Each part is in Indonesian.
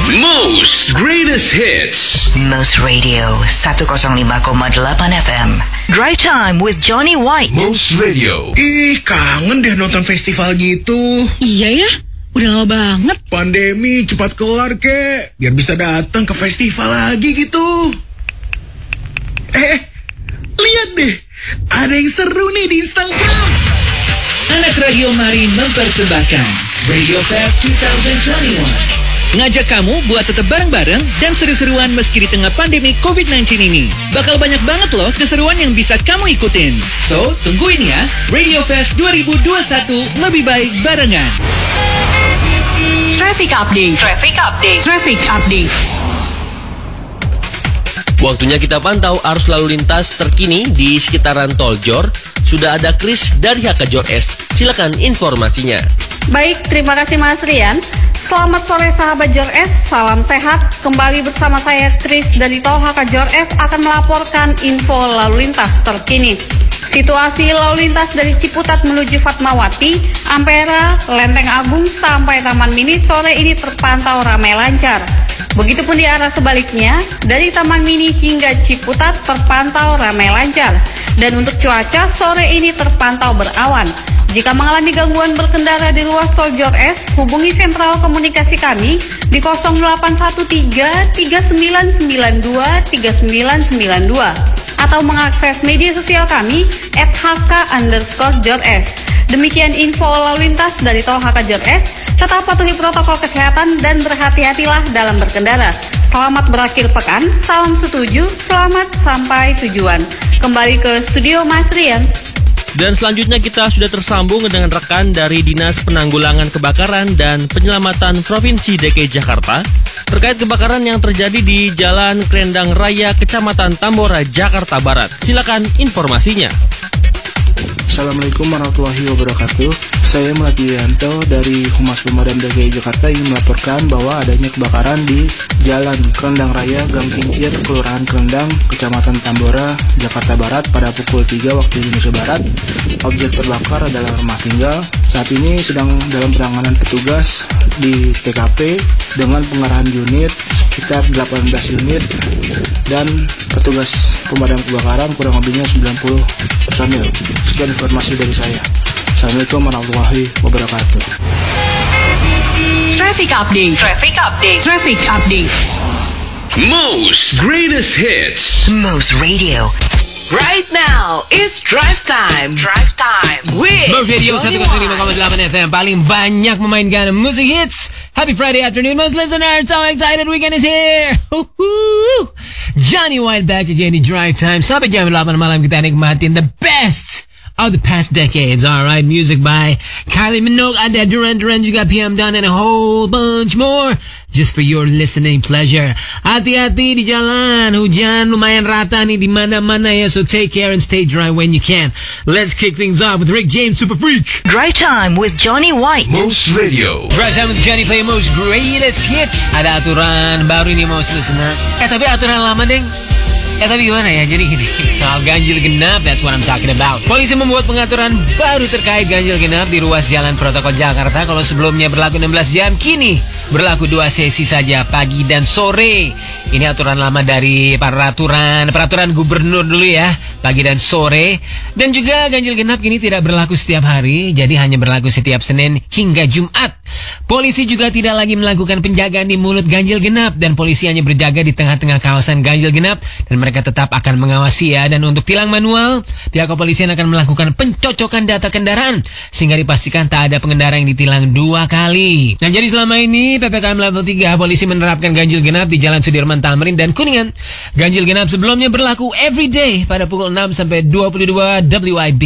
Most Greatest Hits. Most Radio 105,8 FM. Drive Time with Johnny White. Most Radio. Kangen deh nonton festival gitu. Iya ya, udah lama banget. Pandemi cepat kelar kek, biar bisa datang ke festival lagi gitu. Lihat deh, ada yang seru nih di Instagram. Anak Radio Mari mempersembahkan Radio Fest 2021. Ngajak kamu buat tetap bareng-bareng dan seru-seruan meski di tengah pandemi COVID-19 ini. Bakal banyak banget loh keseruan yang bisa kamu ikutin. So, tungguin ya, Radio Fest 2021 lebih baik barengan. Traffic Update. Waktunya kita pantau arus lalu lintas terkini di sekitaran Tol Jor. Sudah ada Chris dari HK S. Silakan informasinya. Baik, terima kasih Mas Rian. Selamat sore sahabat Jor S, salam sehat. Kembali bersama saya Chris dari Tol HK Jor S akan melaporkan info lalu lintas terkini. Situasi lalu lintas dari Ciputat menuju Fatmawati, Ampera, Lenteng Agung sampai Taman Mini sore ini terpantau ramai lancar. Begitupun di arah sebaliknya, dari Taman Mini hingga Ciputat terpantau ramai lancar. Dan untuk cuaca, sore ini terpantau berawan. Jika mengalami gangguan berkendara di ruas Tol Jor S, hubungi sentral komunikasi kami di 0813-3992-3992 atau mengakses media sosial kami @hk_JorS. Demikian info lalu lintas dari Tol HK Jor S. Tetap patuhi protokol kesehatan dan berhati-hatilah dalam berkendara. Selamat berakhir pekan, salam setuju, selamat sampai tujuan. Kembali ke studio Mas Rian. Dan selanjutnya kita sudah tersambung dengan rekan dari Dinas Penanggulangan Kebakaran dan Penyelamatan Provinsi DKI Jakarta terkait kebakaran yang terjadi di Jalan Krendang Raya, Kecamatan Tambora, Jakarta Barat. Silakan informasinya. Assalamualaikum warahmatullahi wabarakatuh. Saya Melati Yanto dari Humas Pemadam DKI Jakarta ingin melaporkan bahwa adanya kebakaran di Jalan Krendang Raya, Gang Kincir, Kelurahan Krendang, Kecamatan Tambora, Jakarta Barat pada pukul 3 waktu Indonesia Barat. Objek terbakar adalah rumah tinggal. Saat ini sedang dalam penanganan petugas di TKP dengan pengerahan unit sekitar 18 unit dan petugas pemadam kebakaran kurang lebihnya 90 personil. Sekian informasi dari saya. Assalamualaikum warahmatullahi wabarakatuh. Traffic Update. Most Greatest Hits. Most Radio. Right now, it's Drive Time with Most Radio 105,8 FM, paling banyak memainkan musik hits. Happy Friday afternoon, most listeners. So excited, weekend is here. Johnny White back again in Drive Time. Sampai jam 8 malam kita nikmatin the best of the past decades. Alright, music by Kylie Minogue, ada Duran Duran juga, PM Dawn, and a whole bunch more just for your listening pleasure. Hati-hati di jalan, hujan lumayan rata nih di mana-mana ya, so take care and stay dry when you can. Let's kick things off with Rick James, Super Freak. Drive Time with Johnny White. Most Radio. Drive Time with Johnny, play most greatest hits. Ada aturan baru ini most listeners. Tapi aturan lama deng. Tapi gimana ya, jadi gini, soal ganjil genap, that's what I'm talking about. Polisi membuat pengaturan baru terkait ganjil genap di ruas jalan protokol Jakarta. Kalau sebelumnya berlaku 16 jam, kini berlaku 2 sesi saja, pagi dan sore. Ini aturan lama dari peraturan gubernur dulu ya, pagi dan sore. Dan juga ganjil genap kini tidak berlaku setiap hari, jadi hanya berlaku setiap Senin hingga Jumat. Polisi juga tidak lagi melakukan penjagaan di mulut ganjil genap, dan polisi hanya berjaga di tengah-tengah kawasan ganjil genap, dan mereka tetap akan mengawasi ya. Dan untuk tilang manual, pihak kepolisian akan melakukan pencocokan data kendaraan sehingga dipastikan tak ada pengendara yang ditilang 2 kali. Nah, jadi selama ini PPKM level 3 polisi menerapkan ganjil genap di Jalan Sudirman Tamrin dan Kuningan. Ganjil genap sebelumnya berlaku everyday pada pukul 6 sampai 22 WIB.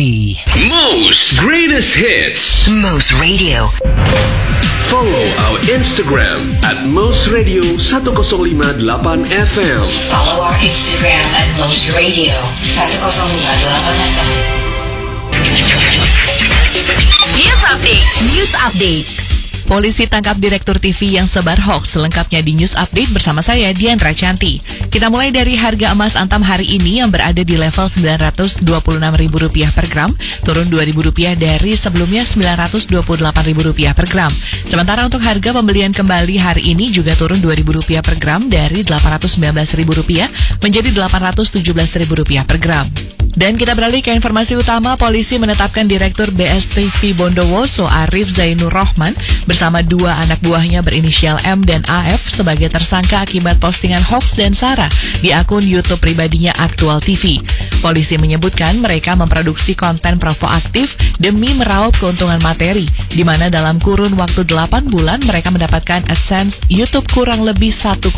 Most Greatest Hits. Most Radio. Follow our Instagram @mostradio1058 FM. Follow our Instagram @mostradio1058 FM. News update. Polisi tangkap direktur TV yang sebar hoax. Selengkapnya di News Update bersama saya, Diandra Chanti. Kita mulai dari harga emas Antam hari ini yang berada di level Rp926.000 per gram, turun Rp2.000 dari sebelumnya Rp928.000 per gram. Sementara untuk harga pembelian kembali hari ini juga turun Rp2.000 per gram dari Rp819.000 menjadi Rp817.000 per gram. Dan kita beralih ke informasi utama. Polisi menetapkan Direktur BSTV Bondowoso Arif Zainur Rohman bersama 2 anak buahnya berinisial M dan AF sebagai tersangka akibat postingan hoax dan sara di akun YouTube pribadinya Aktual TV. Polisi menyebutkan mereka memproduksi konten provokatif demi meraup keuntungan materi, di mana dalam kurun waktu 8 bulan mereka mendapatkan AdSense YouTube kurang lebih 1,8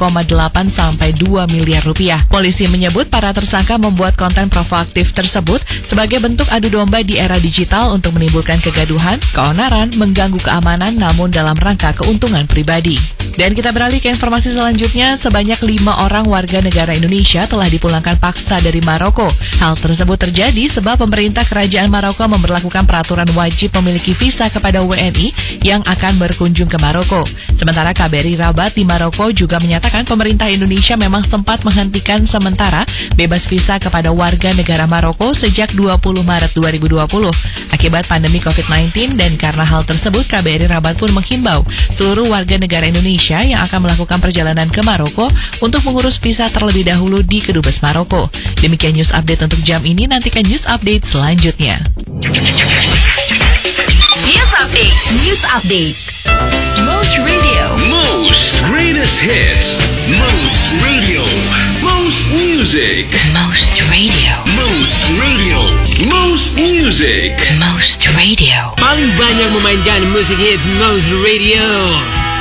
sampai 2 miliar rupiah. Polisi menyebut para tersangka membuat konten provokatif tersebut sebagai bentuk adu domba di era digital untuk menimbulkan kegaduhan, keonaran, mengganggu keamanan namun dalam rangka keuntungan pribadi. Dan kita beralih ke informasi selanjutnya. Sebanyak 5 orang warga negara Indonesia telah dipulangkan paksa dari Maroko. Hal tersebut terjadi sebab pemerintah kerajaan Maroko memberlakukan peraturan wajib memiliki visa kepada WNI yang akan berkunjung ke Maroko. Sementara KBRI Rabat di Maroko juga menyatakan pemerintah Indonesia memang sempat menghentikan sementara bebas visa kepada warga negara Maroko sejak 20 Maret 2020 akibat pandemi COVID-19, dan karena hal tersebut KBRI Rabat pun menghimbau seluruh warga negara Indonesia yang akan melakukan perjalanan ke Maroko untuk mengurus visa terlebih dahulu di Kedubes Maroko. Demikian news update untuk jam ini, nantikan news update selanjutnya. News update. News update. Most Radio. Most greatest hits. Most radio. Most music. Most Radio. Most radio. Most music. Most Radio. Paling banyak memainkan musik hits Most Radio.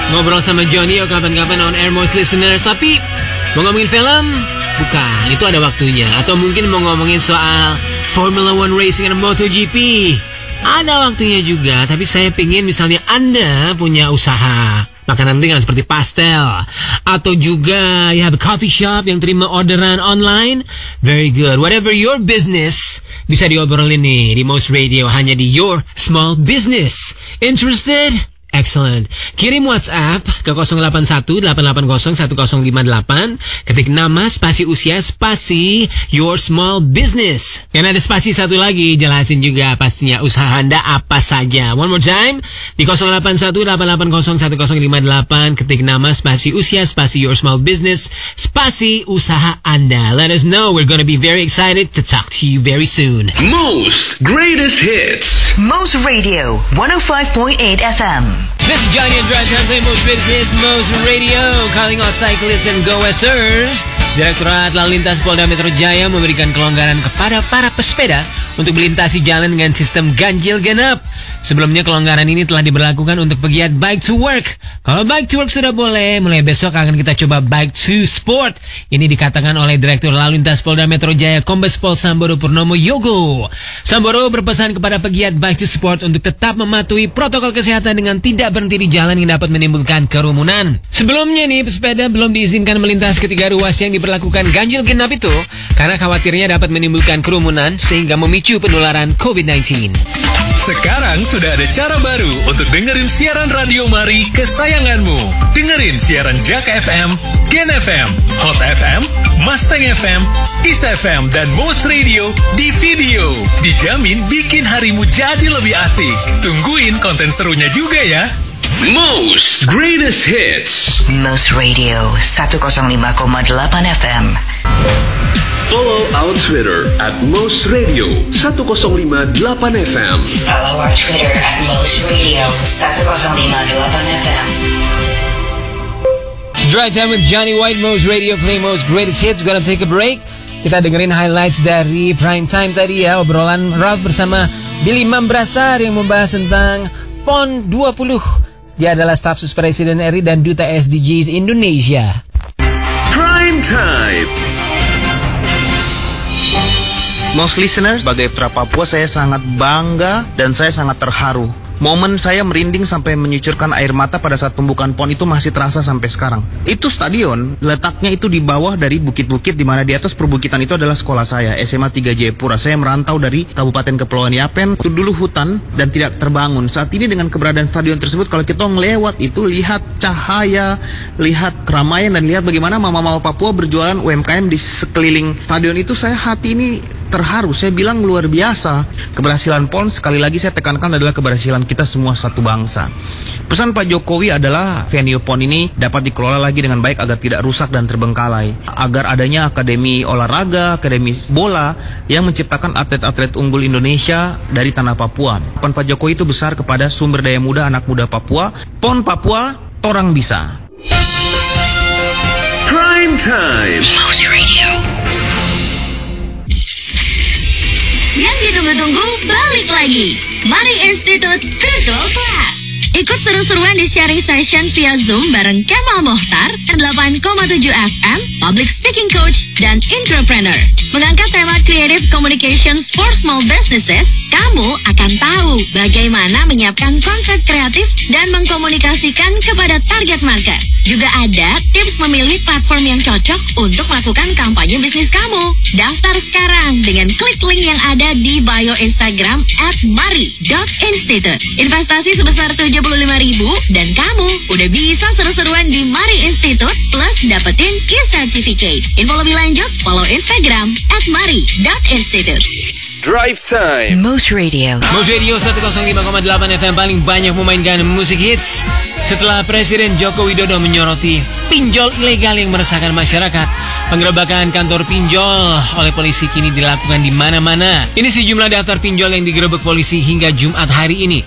Ngobrol sama Johnny kapan-kapan on air Most Listeners. Tapi mau ngomongin film? Bukan, itu ada waktunya. Atau mungkin mau ngomongin soal Formula One Racing dan MotoGP. Ada waktunya juga. Tapi saya pingin misalnya Anda punya usaha makanan ringan seperti pastel, atau juga you have a coffee shop yang terima orderan online. Very good. Whatever your business, bisa diobrolin nih di Most Radio, hanya di Your Small Business. Interested? Excellent. Kirim WhatsApp ke 081-880-1058. Ketik nama, spasi usia, spasi Your Small Business. Dan ada spasi satu lagi, jelasin juga pastinya usaha Anda apa saja. One more time, di 081-880-1058. Ketik nama, spasi usia, spasi Your Small Business, spasi usaha Anda. Let us know. We're gonna be very excited to talk to you very soon. Most greatest hits. Most Radio 105.8 FM. This is Johnny and Drive Time, Most Greatest Hits, Most Radio. Calling all cyclists and go-westers. Direktorat Lalu Lintas Polda Metro Jaya memberikan kelonggaran kepada para pesepeda untuk melintasi jalan dengan sistem ganjil genap. Sebelumnya kelonggaran ini telah diberlakukan untuk pegiat bike to work. Kalau bike to work sudah boleh, mulai besok akan kita coba bike to sport. Ini dikatakan oleh Direktur Lalu Lintas Polda Metro Jaya Kombes Pol Samboro Purnomo Yogo. Samboro berpesan kepada pegiat bike to sport untuk tetap mematuhi protokol kesehatan dengan tidak berhenti di jalan yang dapat menimbulkan kerumunan. Sebelumnya nih, pesepeda belum diizinkan melintas ketiga ruas yang diberlakukan ganjil genap itu karena khawatirnya dapat menimbulkan kerumunan sehingga memicu penularan COVID-19. Sekarang sudah ada cara baru untuk dengerin siaran Radio Mari kesayanganmu. Dengerin siaran Jak FM, Gen FM, Hot FM, Mustang FM, Kiss FM, dan Most Radio di video. Dijamin bikin harimu jadi lebih asik. Tungguin konten serunya juga ya. Most greatest hits. Most Radio 105.8 FM. Follow our Twitter at Most Radio 105.8 FM. Follow our Twitter at Most Radio 105.8 FM. Drive Time with Johnny White, Most Radio, play Most Greatest Hits. Gonna take a break. Kita dengerin highlights dari Prime Time tadi ya. Obrolan Ralph bersama Billy Mambrasar yang membahas tentang PON 20. Dia adalah staf sus Presiden RI dan Duta SDGs Indonesia. Prime Time. Most listeners, sebagai putra Papua saya sangat bangga dan saya sangat terharu Momen saya merinding sampai menyucurkan air mata pada saat pembukaan PON itu masih terasa sampai sekarang. Itu stadion, letaknya itu di bawah dari bukit-bukit, di mana di atas perbukitan itu adalah sekolah saya, SMA 3 Jayapura. Saya merantau dari Kabupaten Kepulauan Yapen, itu dulu hutan dan tidak terbangun. Saat ini dengan keberadaan stadion tersebut, kalau kita ngelewat itu lihat cahaya, lihat keramaian, dan lihat bagaimana mama-mama Papua berjualan UMKM di sekeliling stadion itu, saya hati ini terharu. Saya bilang luar biasa. Keberhasilan PON, sekali lagi saya tekankan, adalah keberhasilan kita semua satu bangsa. Pesan Pak Jokowi adalah venue PON ini dapat dikelola lagi dengan baik agar tidak rusak dan terbengkalai. Agar adanya akademi olahraga, akademi bola yang menciptakan atlet-atlet unggul Indonesia dari tanah Papua. Pesan Pak Jokowi itu besar kepada sumber daya muda anak muda Papua. PON Papua, torang bisa. Prime Time. Most Radio. Yang ditunggu-tunggu balik lagi. Money Institute Virtual Class. Ikut seru-seruan di sharing session via Zoom bareng Kemal Mohtar, 8,7 FM, Public Speaking Coach, dan Entrepreneur. Mengangkat tema Creative Communications for Small Businesses, kamu akan tahu bagaimana menyiapkan konsep kreatif dan mengkomunikasikan kepada target market. Juga ada tips memilih platform yang cocok untuk melakukan kampanye bisnis kamu. Daftar sekarang dengan klik link yang ada di bio Instagram @mari.institute. Investasi sebesar 75.000 dan kamu udah bisa seru-seruan di Mari Institute plus dapetin e-certificate. Info lebih lanjut follow Instagram @mari.institute. Drive Time. Most Radio. Most Radio 105,8 FM paling banyak memainkan musik hits. Setelah Presiden Joko Widodo menyoroti pinjol ilegal yang meresahkan masyarakat, penggerebekan kantor pinjol oleh polisi kini dilakukan di mana-mana. Ini sejumlah daftar pinjol yang digerebek polisi hingga Jumat hari ini.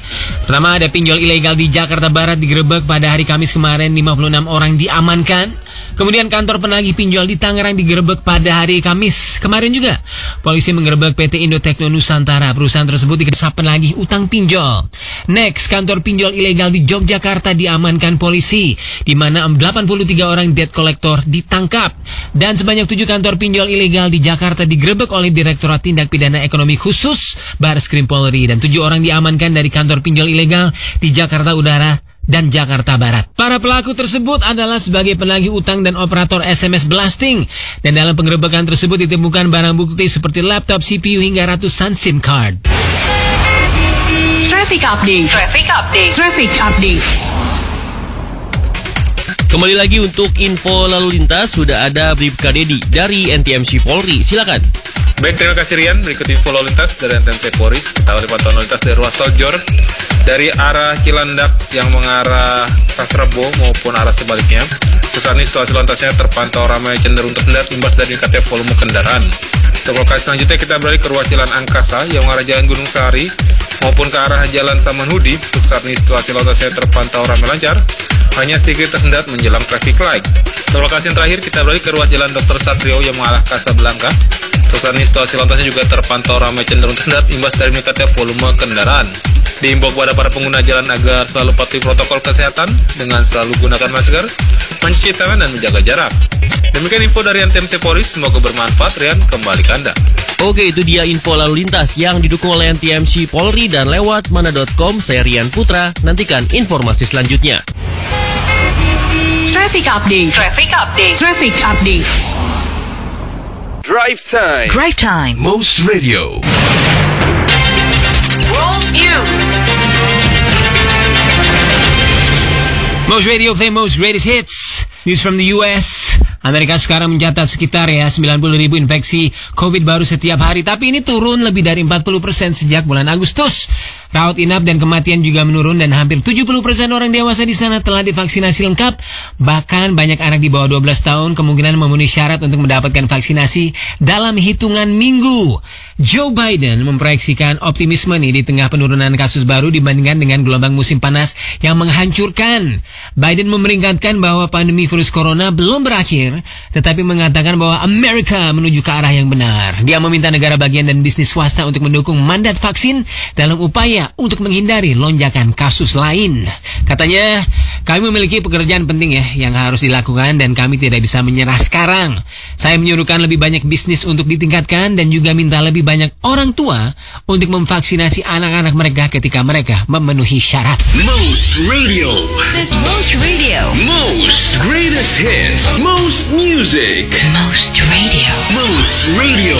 Pertama, ada pinjol ilegal di Jakarta Barat digerebek pada hari Kamis kemarin, 56 orang diamankan. Kemudian kantor penagih pinjol di Tangerang digerebek pada hari Kamis kemarin juga. Polisi menggerebek PT Indo Tekno Nusantara. Perusahaan tersebut dikesap penagih utang pinjol. Next, kantor pinjol ilegal di Yogyakarta diamankan polisi, di mana 83 orang debt collector ditangkap. Dan sebanyak 7 kantor pinjol ilegal di Jakarta digerebek oleh Direktorat Tindak Pidana Ekonomi Khusus Bareskrim Polri. Dan 7 orang diamankan dari kantor pinjol ilegal di Jakarta Utara dan Jakarta Barat. Para pelaku tersebut adalah sebagai penagih utang dan operator SMS blasting. Dan dalam penggerebekan tersebut ditemukan barang bukti seperti laptop, CPU, hingga ratusan SIM card. Traffic Update. Traffic Update. Traffic Update. Kembali lagi untuk info lalu lintas, sudah ada Bribka Dedi dari NTMC Polri. Silakan. Baik, terima kasih Rian. Berikut info lalu lintas dari NTMC Polri. Kita awali pantauan lalu lintas dari ruas tol Jor dari arah Cilandak yang mengarah Pasrebo maupun arah sebaliknya. Saat ini situasi lalu lintasnya terpantau ramai cenderung tersendat imbas dari meningkatnya volume kendaraan. Untuk lokasi selanjutnya kita beralih ke ruas Jalan Angkasa yang mengarah Jalan Gunung Sari maupun ke arah Jalan Samanhudi. Untuk saat ini situasi lalu lintasnya terpantau ramai lancar, hanya sedikit tersendat menjelang traffic light. Untuk lokasi yang terakhir kita beralih ke ruas Jalan Dr. Satrio yang mengarah Kasablanka. Untuk saat ini situasi lalu lintasnya juga terpantau ramai cenderung tersendat imbas dari meningkatnya volume kendaraan. Diimbau kepada para pengguna jalan agar selalu patuhi protokol kesehatan dengan selalu gunakan masker, mencuci tangan, dan menjaga jarak. Demikian info dari NTMC Polri, semoga bermanfaat. Rian, kembali ke Anda. Oke, itu dia info lalu lintas yang didukung oleh NTMC Polri dan lewat mana.com. Saya Rian Putra, nantikan informasi selanjutnya. Traffic Update. Traffic Update. Traffic Update. Drive Time. Drive Time. Most Radio. World News. Most Radio play most greatest hits. News from the US. Amerika sekarang mencatat sekitar 90.000 infeksi COVID baru setiap hari. Tapi ini turun lebih dari 40% sejak bulan Agustus. Rawat inap dan kematian juga menurun dan hampir 70% orang dewasa di sana telah divaksinasi lengkap. Bahkan banyak anak di bawah 12 tahun kemungkinan memenuhi syarat untuk mendapatkan vaksinasi dalam hitungan minggu. Joe Biden memproyeksikan optimisme nih di tengah penurunan kasus baru dibandingkan dengan gelombang musim panas yang menghancurkan. Biden memperingatkan bahwa pandemi virus corona belum berakhir kafir, tetapi mengatakan bahwa Amerika menuju ke arah yang benar. Dia meminta negara bagian dan bisnis swasta untuk mendukung mandat vaksin dalam upaya untuk menghindari lonjakan kasus lain. Katanya, kami memiliki pekerjaan penting yang harus dilakukan dan kami tidak bisa menyerah sekarang. Saya menyuruhkan lebih banyak bisnis untuk ditingkatkan dan juga minta lebih banyak orang tua untuk memvaksinasi anak-anak mereka ketika mereka memenuhi syarat. Most Radio. This Most Radio. Most greatest hits. Most music. Most Radio. Most Radio.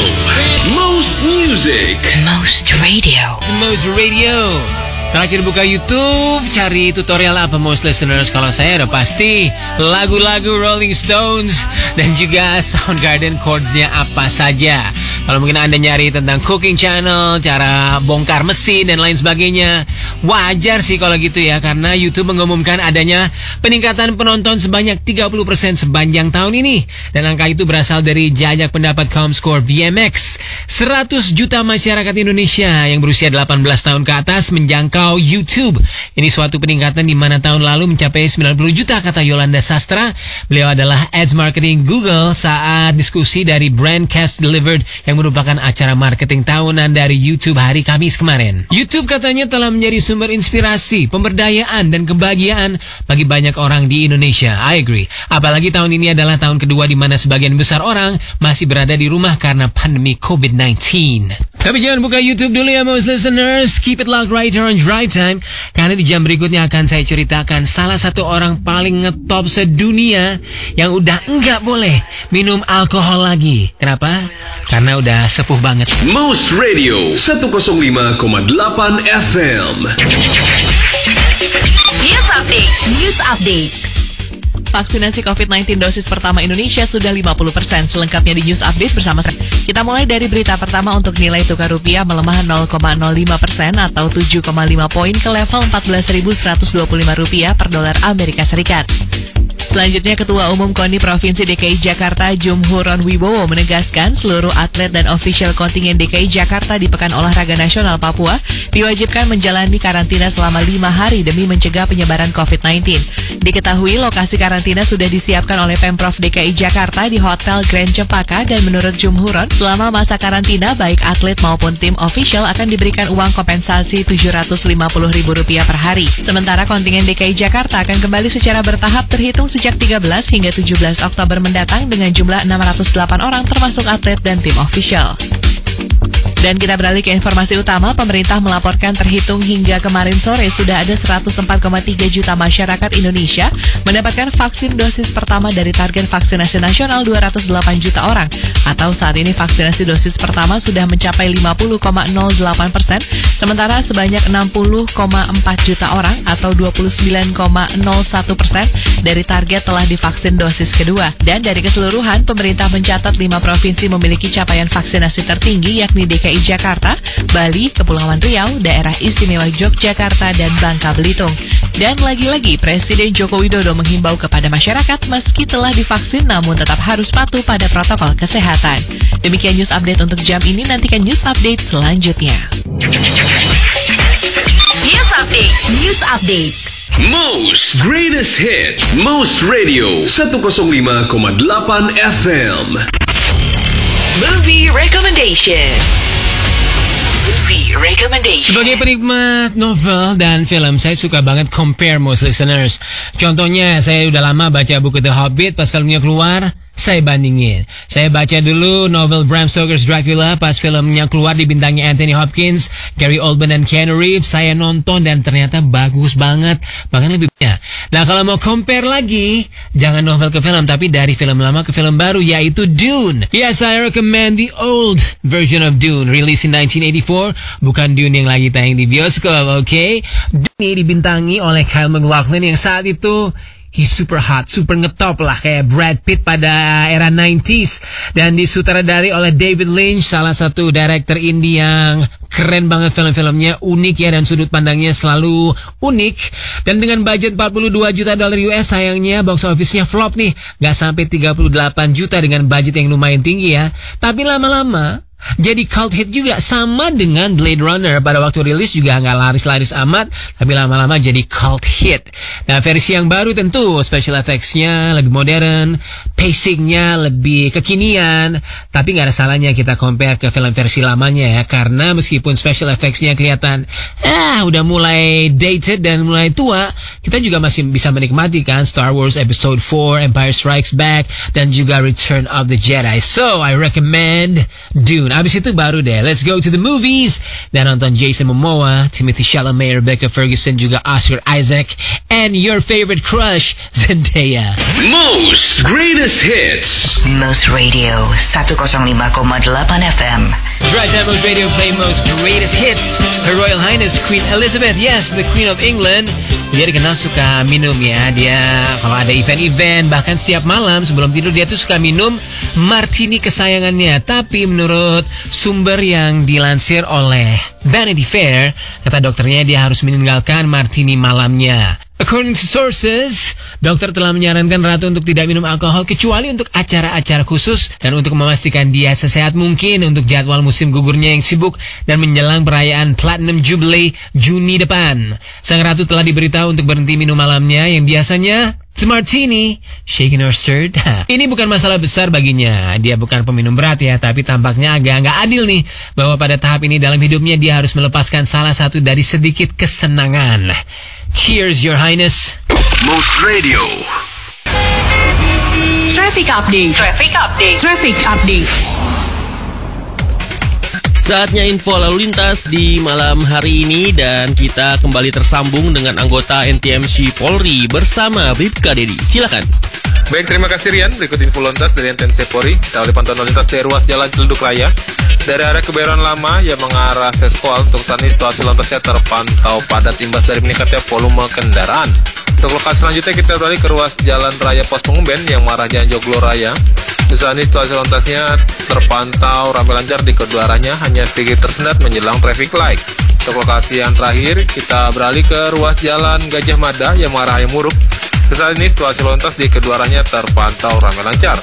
Most music. Most Radio. Most Radio. Terakhir buka YouTube, cari tutorial apa most listeners? Kalau saya udah pasti lagu-lagu Rolling Stones dan juga Soundgarden chords-nya apa saja. Kalau mungkin Anda nyari tentang cooking channel, cara bongkar mesin dan lain sebagainya, wajar sih kalau gitu ya, karena YouTube mengumumkan adanya peningkatan penonton sebanyak 30% sepanjang tahun ini. Dan angka itu berasal dari jajak pendapat Comscore VMX. 100 juta masyarakat Indonesia yang berusia 18 tahun ke atas menjangkau YouTube. Ini suatu peningkatan di mana tahun lalu mencapai 90 juta, kata Yolanda Sastra. Beliau adalah Ads Marketing Google saat diskusi dari Brandcast Delivered yang merupakan acara marketing tahunan dari YouTube hari Kamis kemarin. YouTube katanya telah menjadi sumber inspirasi, pemberdayaan, dan kebahagiaan bagi banyak orang di Indonesia. I agree. Apalagi tahun ini adalah tahun kedua di mana sebagian besar orang masih berada di rumah karena pandemi COVID-19. Tapi jangan buka YouTube dulu ya most listeners. Keep it locked right here on Drive Time, karena di jam berikutnya akan saya ceritakan salah satu orang paling ngetop sedunia yang udah enggak boleh minum alkohol lagi. Kenapa? Karena udah sepuh banget. Most Radio 105,8 FM. News Update. News Update. Vaksinasi COVID-19 dosis pertama Indonesia sudah 50%. Selengkapnya di News Update bersama saya. Kita mulai dari berita pertama untuk nilai tukar rupiah melemah 0,05% atau 7,5 poin ke level 14.125 rupiah per dolar Amerika Serikat. Selanjutnya, Ketua Umum KONI Provinsi DKI Jakarta Jumhuron Wibowo menegaskan seluruh atlet dan ofisial kontingen DKI Jakarta di Pekan Olahraga Nasional Papua diwajibkan menjalani karantina selama 5 hari demi mencegah penyebaran COVID-19. Diketahui lokasi karantina sudah disiapkan oleh Pemprov DKI Jakarta di Hotel Grand Cempaka, dan menurut Jumhuron, selama masa karantina baik atlet maupun tim official akan diberikan uang kompensasi Rp750.000 per hari. Sementara kontingen DKI Jakarta akan kembali secara bertahap terhitung sejak 13 hingga 17 Oktober mendatang dengan jumlah 608 orang termasuk atlet dan tim official. Dan kita beralih ke informasi utama. Pemerintah melaporkan terhitung hingga kemarin sore sudah ada 104,3 juta masyarakat Indonesia mendapatkan vaksin dosis pertama dari target vaksinasi nasional 208 juta orang. Atau saat ini vaksinasi dosis pertama sudah mencapai 50,08%, sementara sebanyak 60,4 juta orang atau 29,01% dari target telah divaksin dosis kedua. Dan dari keseluruhan, pemerintah mencatat 5 provinsi memiliki capaian vaksinasi tertinggi, yakni DKI Jakarta, Bali, Kepulauan Riau, Daerah Istimewa Yogyakarta, dan Bangka Belitung. Dan lagi-lagi, Presiden Joko Widodo menghimbau kepada masyarakat meski telah divaksin namun tetap harus patuh pada protokol kesehatan. Demikian News Update untuk jam ini, nantikan News Update selanjutnya. News Update. News Update. Most greatest hits. Most Radio 105,8 FM. Movie recommendation. Movie recommendation. Sebagai penikmat novel dan film, saya suka banget compare most listeners. Contohnya, saya udah lama baca buku The Hobbit, pas filmnya keluar, saya bandingin. Saya baca dulu novel Bram Stoker's Dracula, pas filmnya keluar dibintangi Anthony Hopkins, Gary Oldman, dan Keanu Reeves. Saya nonton dan ternyata bagus banget, bahkan lebih banyak. Nah, kalau mau compare lagi, jangan novel ke film, tapi dari film lama ke film baru, yaitu Dune. Yes, I recommend the old version of Dune, released in 1984. Bukan Dune yang lagi tayang di bioskop, okay? Dune ini dibintangi oleh Kyle MacLachlan yang saat itu he's super hot, super ngetop lah, kayak Brad Pitt pada era 90s. Dan disutradari oleh David Lynch, salah satu director indie yang keren banget film-filmnya, unik ya, dan sudut pandangnya selalu unik. Dan dengan budget 42 juta dolar US, sayangnya box office-nya flop nih, gak sampai 38 juta dengan budget yang lumayan tinggi ya. Tapi lama-lama jadi cult hit juga, sama dengan Blade Runner. Pada waktu rilis juga nggak laris-laris amat, tapi lama-lama jadi cult hit. Nah, versi yang baru tentu special effects-nya lebih modern, pacing-nya lebih kekinian, tapi nggak ada salahnya kita compare ke film versi lamanya ya, karena meskipun special effects-nya kelihatan udah mulai dated dan mulai tua, kita juga masih bisa menikmati kan Star Wars Episode 4, Empire Strikes Back, dan juga Return of the Jedi. So, I recommend Dune. Abis itu baru deh, let's go to the movies dan nonton Jason Momoa, Timothée Chalamet, Rebecca Ferguson, juga Oscar Isaac, and your favorite crush, Zendaya. Most Greatest Hits. Most Radio 105,8 FM. Dry Time Most Radio play Most Greatest Hits. Her Royal Highness Queen Elizabeth, yes, the Queen of England. Dia dikenal suka minum ya. Dia kalau ada event-event, bahkan setiap malam sebelum tidur dia tuh suka minum martini kesayangannya. Tapi menurut sumber yang dilansir oleh Vanity Fair, kata dokternya dia harus meninggalkan martini malamnya. According to sources, dokter telah menyarankan Ratu untuk tidak minum alkohol kecuali untuk acara-acara khusus dan untuk memastikan dia sesehat mungkin untuk jadwal musim gugurnya yang sibuk dan menjelang perayaan Platinum Jubilee Juni depan. Sang Ratu telah diberitahu untuk berhenti minum malamnya yang biasanya martini, shaken or stirred. Ini bukan masalah besar baginya. Dia bukan peminum berat ya, tapi tampaknya agak nggak adil nih bahwa pada tahap ini dalam hidupnya dia harus melepaskan salah satu dari sedikit kesenangan. Cheers, Your Highness. Most Radio. Traffic update. Traffic update. Traffic update. Saatnya info lalu lintas di malam hari ini dan kita kembali tersambung dengan anggota NTMC Polri bersama Bribka Dedi. Silakan. Baik, terima kasih Rian. Berikut info lalu lintas dari NTMC Polri. Kita awali pantauan lalu lintas dari ruas Jalan Ciledug Raya. Dari arah Kebayoran Lama yang mengarah Seskol, untuk saat ini situasi lalu lintasnya terpantau padat imbas dari meningkatnya volume kendaraan. Untuk lokasi selanjutnya kita beralih ke ruas Jalan Raya Pos Pengumben yang mengarah Jalan Joglo Raya. Untuk saat ini situasi lalu lintasnya terpantau ramai lancar di kedua arahnya, hanya sedikit tersendat menjelang traffic light. Untuk lokasi yang terakhir kita beralih ke ruas Jalan Gajah Mada yang mengarah Hayamuruk. Saat ini situasi lalu lintas di kedua arahnya terpantau ramai lancar.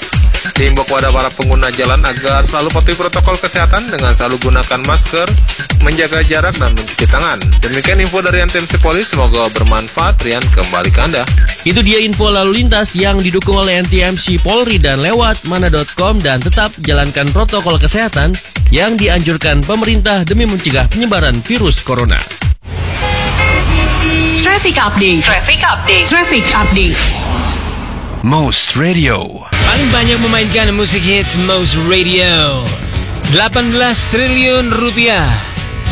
Diimbau kepada para pengguna jalan agar selalu patuhi protokol kesehatan dengan selalu gunakan masker, menjaga jarak, dan mencuci tangan. Demikian info dari NTMC Polri, semoga bermanfaat. Rian, kembali ke Anda. Itu dia info lalu lintas yang didukung oleh NTMC Polri dan lewat mana.com, dan tetap jalankan protokol kesehatan yang dianjurkan pemerintah demi mencegah penyebaran virus corona. Traffic update. Traffic update. Traffic update. Most Radio. Paling banyak memainkan musik hits Most Radio. 18 triliun rupiah.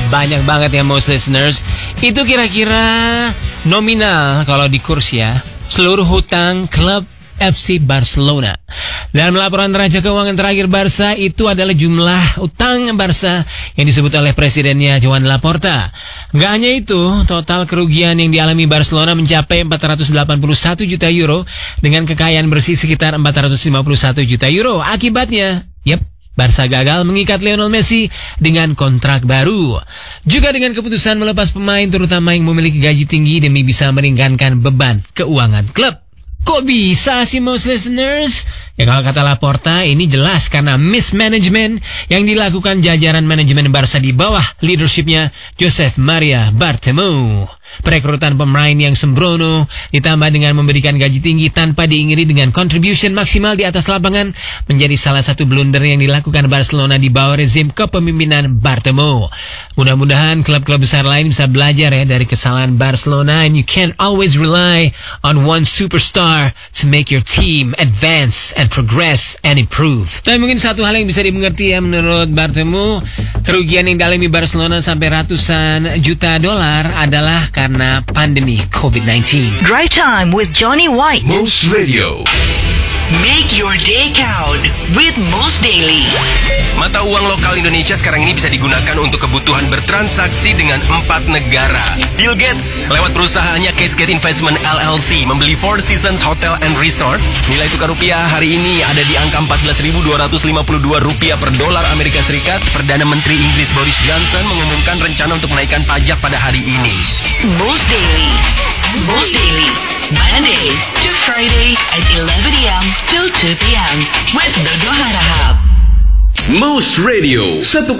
Banyak banget ya Most Listeners. Itu kira-kira nominal kalau di kurs ya. Seluruh hutang klub FC Barcelona. Dalam laporan neraca keuangan terakhir Barca, itu adalah jumlah utang Barca yang disebut oleh presidennya Joan Laporta. Gak hanya itu, total kerugian yang dialami Barcelona mencapai 481 juta euro dengan kekayaan bersih sekitar 451 juta euro. Akibatnya, Barca gagal mengikat Lionel Messi dengan kontrak baru. Juga dengan keputusan melepas pemain terutama yang memiliki gaji tinggi demi bisa meringankan beban keuangan klub. Kok bisa sih Most Listeners? Ya kalau kata Laporta, ini jelas karena mismanagement yang dilakukan jajaran manajemen Barca di bawah leadershipnya Josep Maria Bartomeu. Perekrutan pemain yang sembrono ditambah dengan memberikan gaji tinggi tanpa diiringi dengan contribution maksimal di atas lapangan menjadi salah satu blunder yang dilakukan Barcelona di bawah rezim kepemimpinan Bartomeu. Mudah-mudahan klub-klub besar lain bisa belajar ya dari kesalahan Barcelona, and you can't always rely on one superstar to make your team advance and progress and improve. Tapi mungkin satu hal yang bisa dimengerti ya menurut Bartomeu, kerugian yang dialami Barcelona sampai ratusan juta dolar adalah karena pandemi COVID-19. Drive Time with Johnny White. Most Radio. Make your day count with Most Daily. Mata uang lokal Indonesia sekarang ini bisa digunakan untuk kebutuhan bertransaksi dengan 4 negara. Bill Gates lewat perusahaannya Cascade Investment LLC membeli Four Seasons Hotel and Resort. Nilai tukar rupiah hari ini ada di angka 14.252 rupiah per dolar Amerika Serikat. Perdana Menteri Inggris Boris Johnson mengumumkan rencana untuk menaikkan pajak pada hari ini. Most Daily. Most Daily. Monday to Friday at 11 a.m. till 2 p.m. with Dodo Harahap. Most Radio 105,8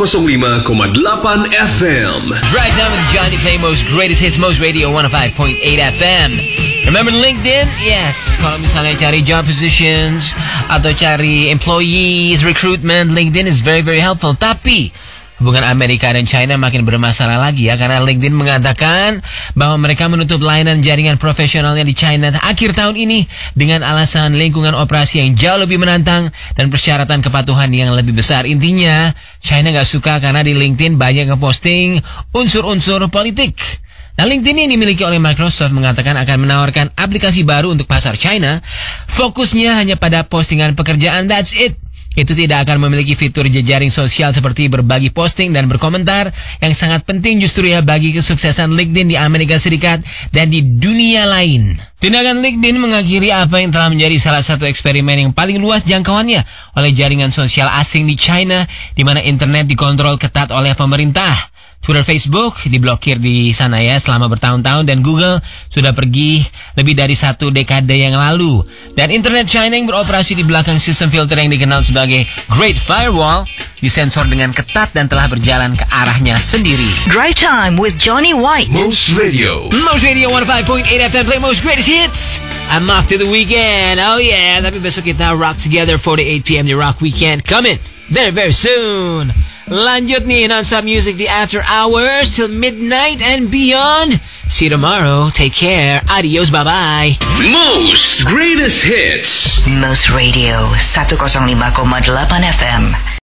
FM. Drive Time with Johnny Play Most Greatest Hits, Most Radio 105.8 FM. Remember LinkedIn? Yes. Kalau misalnya cari job positions atau cari employees, recruitment, LinkedIn is very, very helpful. Tapi hubungan Amerika dan China makin bermasalah lagi ya, karena LinkedIn mengatakan bahwa mereka menutup layanan jaringan profesionalnya di China akhir tahun ini dengan alasan lingkungan operasi yang jauh lebih menantang dan persyaratan kepatuhan yang lebih besar. Intinya, China nggak suka karena di LinkedIn banyak ngeposting unsur-unsur politik. Nah, LinkedIn yang dimiliki oleh Microsoft mengatakan akan menawarkan aplikasi baru untuk pasar China. Fokusnya hanya pada postingan pekerjaan, that's it. Itu tidak akan memiliki fitur jejaring sosial seperti berbagi posting dan berkomentar yang sangat penting justru ya bagi kesuksesan LinkedIn di Amerika Serikat dan di dunia lain. Tindakan LinkedIn mengakhiri apa yang telah menjadi salah satu eksperimen yang paling luas jangkauannya oleh jaringan sosial asing di China, di mana internet dikontrol ketat oleh pemerintah. Twitter, Facebook diblokir di sana ya selama bertahun-tahun, dan Google sudah pergi lebih dari 1 dekade yang lalu. Dan internet China yang beroperasi di belakang sistem filter yang dikenal sebagai Great Firewall disensor dengan ketat dan telah berjalan ke arahnya sendiri. Drive Time with Johnny White. Most Radio 105.8 FM, play most greatest hits. I'm off to the weekend, oh yeah. Tapi besok kita rock together 4 to 8 p.m. di Rock Weekend coming very, very soon. Lanjut nih non-stop music the after hours till midnight and beyond. See you tomorrow. Take care. Adios. Bye-bye. Most Greatest Hits. Most Radio 105,8 FM.